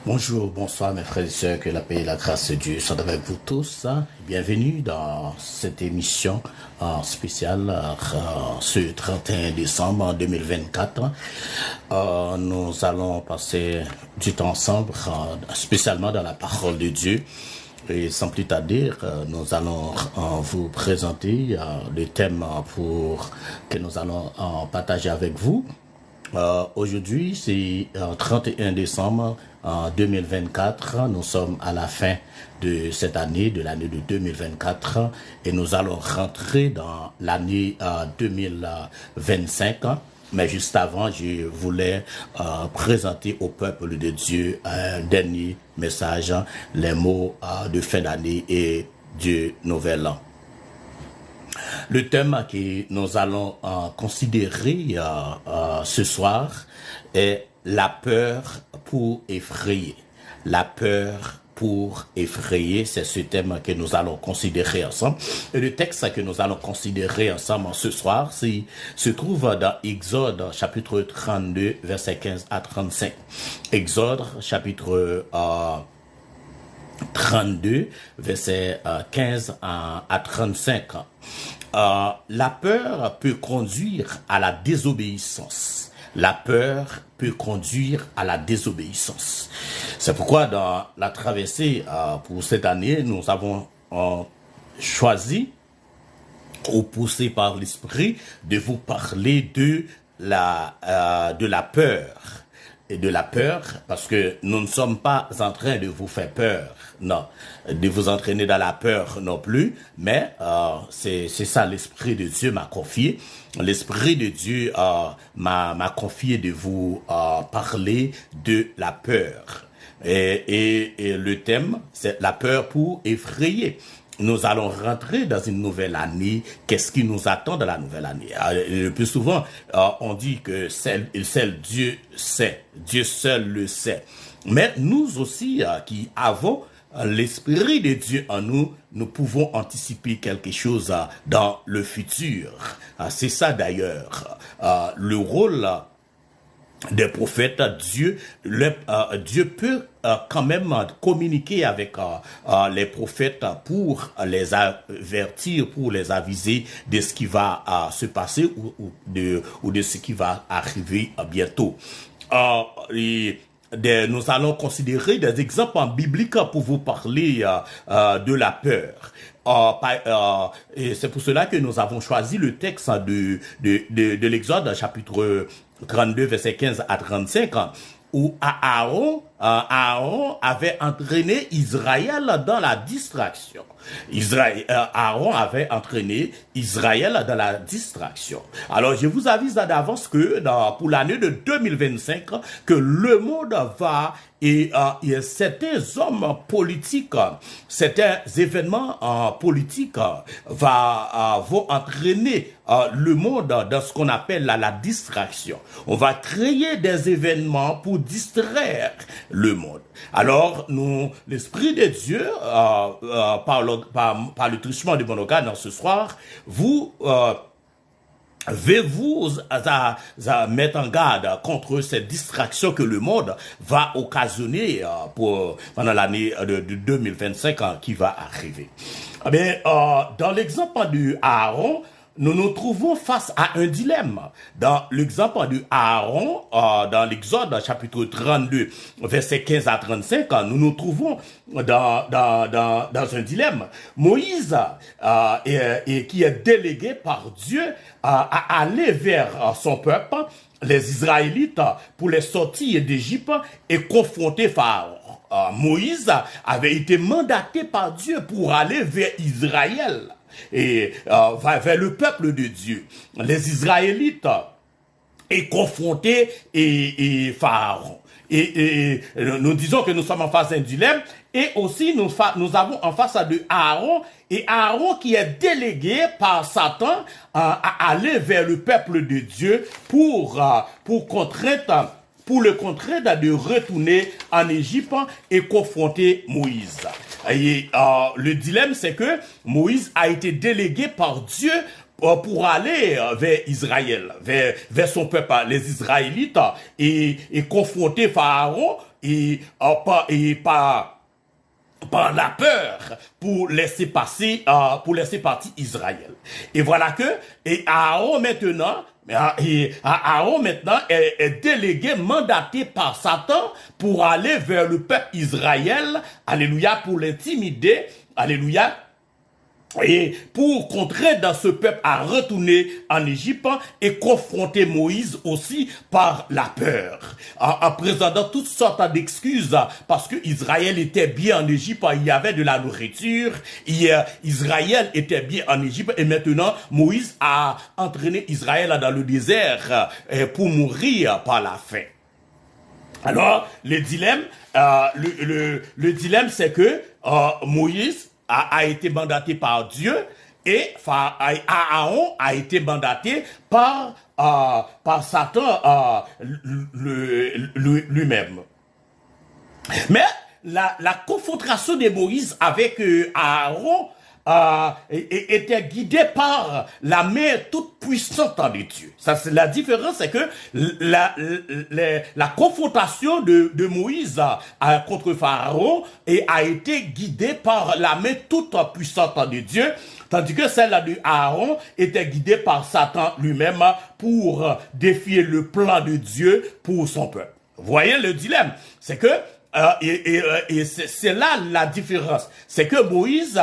Bonjour, bonsoir mes frères et sœurs, que la paix et la grâce de Dieu soient avec vous tous. Bienvenue dans cette émission spéciale ce 31 décembre 2024. Nous allons passer du temps ensemble, spécialement dans la parole de Dieu. Et sans plus tarder, nous allons vous présenter le thème que nous allons partager avec vous. Aujourd'hui, c'est 31 décembre 2024. Nous sommes à la fin de cette année, de l'année de 2024, et nous allons rentrer dans l'année 2025. Mais juste avant, je voulais présenter au peuple de Dieu un dernier message, les mots de fin d'année et du nouvel an. Le thème que nous allons considérer ce soir est la peur pour effrayer. La peur pour effrayer, c'est ce thème que nous allons considérer ensemble. Et le texte que nous allons considérer ensemble ce soir se trouve dans Exode chapitre 32, versets 15 à 35. Exode chapitre 32, versets 15 à 35. La peur peut conduire à la désobéissance. La peur peut conduire à la désobéissance. C'est pourquoi dans la traversée pour cette année, nous avons choisi, ou poussé par l'Esprit, de vous parler de la peur. Et de la peur, parce que nous ne sommes pas en train de vous faire peur, non, de vous entraîner dans la peur non plus, mais c'est ça l'Esprit de Dieu m'a confié. L'Esprit de Dieu m'a confié de vous parler de la peur. Et le thème, c'est la peur pour effrayer. Nous allons rentrer dans une nouvelle année. Qu'est-ce qui nous attend dans la nouvelle année? Le plus souvent, on dit que seul Dieu sait. Dieu seul le sait. Mais nous aussi, qui avons l'Esprit de Dieu en nous, nous pouvons anticiper quelque chose dans le futur. C'est ça d'ailleurs. Le rôle des prophètes, Dieu peut quand même communiquer avec les prophètes pour les avertir, pour les aviser de ce qui va se passer ou de ce qui va arriver bientôt. Nous allons considérer des exemples bibliques pour vous parler de la peur. Et c'est pour cela que nous avons choisi le texte de l'Exode chapitre 32 verset 15 à 35 où Aaron Aaron avait entraîné Israël dans la distraction. Aaron avait entraîné Israël dans la distraction. Alors, je vous avise d'avance que pour l'année de 2025, que le monde va et certains hommes politiques, certains événements politiques vont entraîner le monde dans ce qu'on appelle la distraction. On va créer des événements pour distraire le monde. Alors, l'Esprit de Dieu, par le truchement de mon organe ce soir, vais-vous mettre en garde contre cette distraction que le monde va occasionner pendant l'année de 2025 qui va arriver. Mais dans l'exemple de Aaron, nous nous trouvons face à un dilemme. Dans l'exemple de Aaron, dans l'Exode chapitre 32, versets 15 à 35, nous nous trouvons dans un dilemme. Moïse, qui est délégué par Dieu à aller vers son peuple, les Israélites, pour les sortir d'Égypte et confronter Pharaon. Moïse avait été mandaté par Dieu pour aller vers Israël et vers le peuple de Dieu. Les Israélites est confrontés et Pharaon. Et nous disons que nous sommes en face d'un dilemme, et aussi nous avons en face de Aaron, et Aaron qui est délégué par Satan à aller vers le peuple de Dieu pour le contraindre de retourner en Égypte et confronter Moïse. Et le dilemme, c'est que Moïse a été délégué par Dieu pour aller vers Israël, vers son peuple, les Israélites, et confronter Pharaon par la peur pour laisser partir Israël. Et voilà que Aaron maintenant est délégué, mandaté par Satan pour aller vers le peuple Israël, alléluia, pour l'intimider, alléluia, et pour contrer dans ce peuple à retourner en Égypte et confronter Moïse aussi par la peur, en présentant toutes sortes d'excuses, parce que Israël était bien en Égypte, il y avait de la nourriture, Israël était bien en Égypte, et maintenant Moïse a entraîné Israël dans le désert pour mourir par la faim. Alors le dilemme, c'est que Moïse a été mandaté par Dieu et Aaron a été mandaté par Satan lui-même. Mais la confrontation de Moïse avec Aaron était guidée par la main toute puissante de Dieu. Ça, c'est la différence, c'est que la confrontation de Moïse contre Pharaon a été guidée par la main toute puissante de Dieu, tandis que celle de Aaron était guidée par Satan lui-même pour défier le plan de Dieu pour son peuple. Vous voyez le dilemme, c'est que c'est là la différence. C'est que Moïse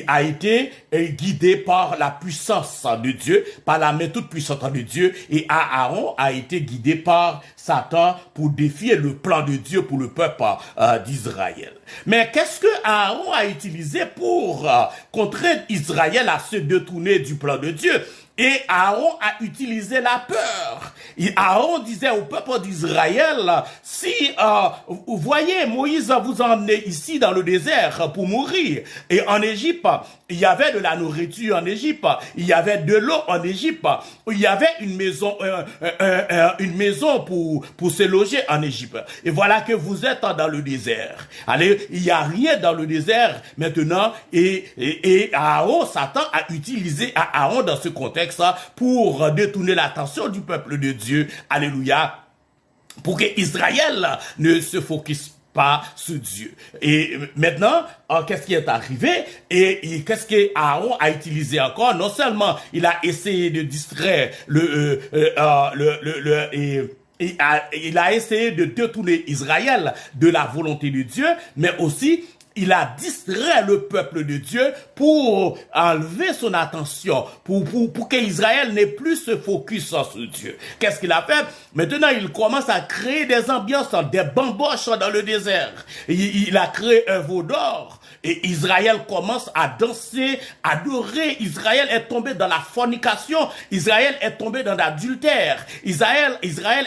a été guidé par la puissance de Dieu, par la main toute puissante de Dieu, et Aaron a été guidé par Satan pour défier le plan de Dieu pour le peuple d'Israël. Mais qu'est-ce que Aaron a utilisé pour contraindre Israël à se détourner du plan de Dieu? Et Aaron a utilisé la peur. Et Aaron disait au peuple d'Israël, si vous voyez, Moïse vous a emmené ici dans le désert pour mourir. Et en Égypte, il y avait de la nourriture en Égypte. Il y avait de l'eau en Égypte. Il y avait une maison pour se loger en Égypte. Et voilà que vous êtes dans le désert. Allez, il n'y a rien dans le désert maintenant. Et Aaron, Satan a utilisé Aaron dans ce contexte pour détourner l'attention du peuple de Dieu, alléluia, pour que Israël ne se focus pas sur Dieu. Et maintenant, qu'est-ce qui est arrivé? Et qu'est-ce que Aaron a utilisé encore? Non seulement il a essayé de distraire il a essayé de détourner Israël de la volonté de Dieu, mais aussi il a distrait le peuple de Dieu pour enlever son attention, pour que Israël n'ait plus ce focus sur Dieu. Qu'est-ce qu'il a fait? Maintenant, il commence à créer des ambiances, des bamboches dans le désert. Il a créé un veau d'or. Et Israël commence à danser, adorer. Israël est tombé dans la fornication. Israël est tombé dans l'adultère. Israël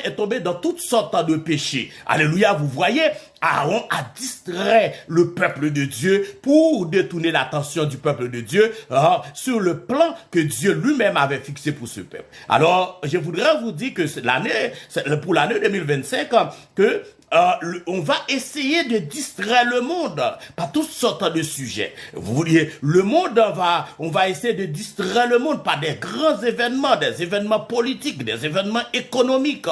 est tombé dans toutes sortes de péchés. Alléluia, vous voyez, Aaron a distrait le peuple de Dieu pour détourner l'attention du peuple de Dieu sur le plan que Dieu lui-même avait fixé pour ce peuple. Alors, je voudrais vous dire que pour l'année 2025, que on va essayer de distraire le monde par toutes sortes de sujets. Vous voyez, on va essayer de distraire le monde par des grands événements, des événements politiques, des événements économiques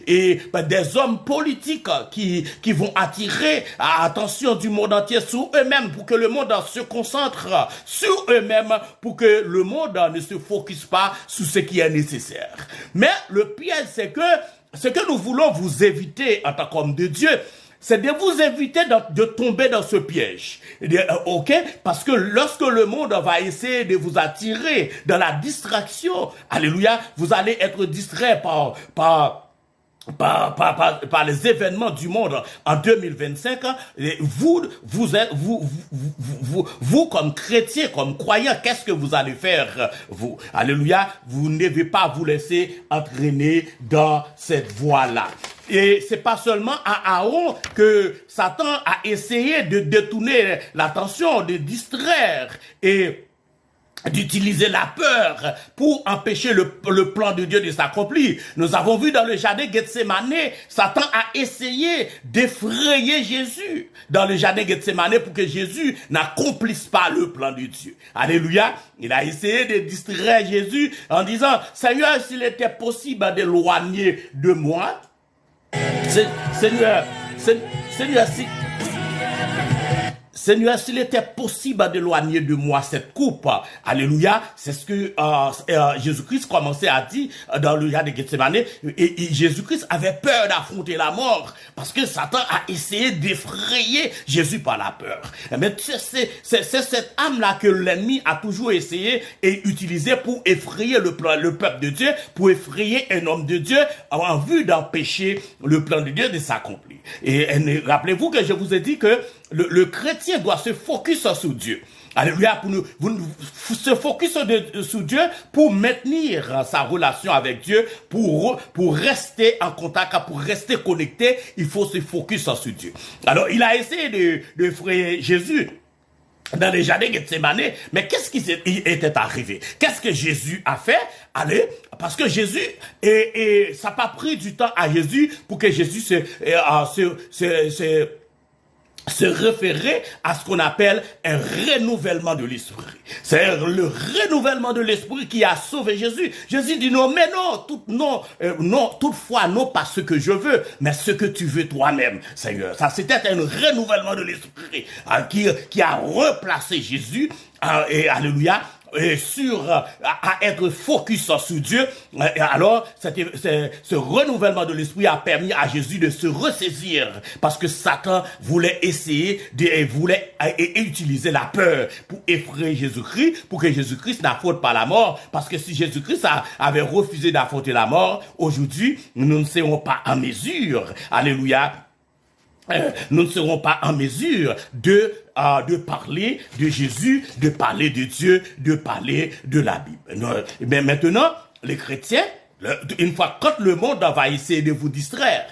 et des hommes politiques qui vont attirer l'attention du monde entier sur eux-mêmes pour que le monde se concentre sur eux-mêmes, pour que le monde ne se focus pas sur ce qui est nécessaire. Mais le piège, c'est que ce que nous voulons vous éviter en tant qu'homme de Dieu, c'est de vous éviter de tomber dans ce piège. Ok? Parce que lorsque le monde va essayer de vous attirer dans la distraction, alléluia, vous allez être distrait par les événements du monde en 2025, vous comme chrétiens, comme croyants, qu'est-ce que vous allez faire, vous? Alléluia, vous ne devez pas vous laisser entraîner dans cette voie-là. Et c'est pas seulement à Aaron que Satan a essayé de détourner l'attention, de distraire et d'utiliser la peur pour empêcher le plan de Dieu de s'accomplir. Nous avons vu dans le jardin Gethsémane, Satan a essayé d'effrayer Jésus dans le jardin Gethsémane pour que Jésus n'accomplisse pas le plan de Dieu. Alléluia. Il a essayé de distraire Jésus en disant, Seigneur, s'il était possible d'éloigner de moi, Seigneur, s'il était possible d'éloigner de moi cette coupe, alléluia, c'est ce que Jésus-Christ commençait à dire dans le jardin de Gethsémane, et Jésus-Christ avait peur d'affronter la mort, parce que Satan a essayé d'effrayer Jésus par la peur. Mais c'est cette âme-là que l'ennemi a toujours essayé et utilisé pour effrayer le peuple de Dieu, pour effrayer un homme de Dieu, en vue d'empêcher le plan de Dieu de s'accomplir. Et rappelez-vous que je vous ai dit que le chrétien doit se focus sur Dieu. Alléluia, se focus sur Dieu pour maintenir sa relation avec Dieu, pour rester en contact, pour rester connecté, il faut se focus sur Dieu. Alors, il a essayé de frayer Jésus dans les jardins Gethsémane, mais qu'est-ce qui était arrivé? Qu'est-ce que Jésus a fait? Allez, parce que Jésus, et ça n'a pas pris du temps à Jésus pour que Jésus se référer à ce qu'on appelle un renouvellement de l'esprit. C'est le renouvellement de l'esprit qui a sauvé Jésus. Jésus dit non, mais non, toutefois, non pas ce que je veux, mais ce que tu veux toi-même, Seigneur. Ça, c'était un renouvellement de l'esprit qui a replacé Jésus, et alléluia, à être focus sur Dieu. Alors, ce renouvellement de l'esprit a permis à Jésus de se ressaisir, parce que Satan voulait essayer et utiliser la peur pour effrayer Jésus-Christ, pour que Jésus-Christ n'affronte pas la mort, parce que si Jésus-Christ avait refusé d'affronter la mort, aujourd'hui, nous ne serons pas en mesure, alléluia, nous ne serons pas en mesure de parler de Jésus, de parler de Dieu, de parler de la Bible. Mais maintenant, les chrétiens, une fois quand le monde va essayer de vous distraire,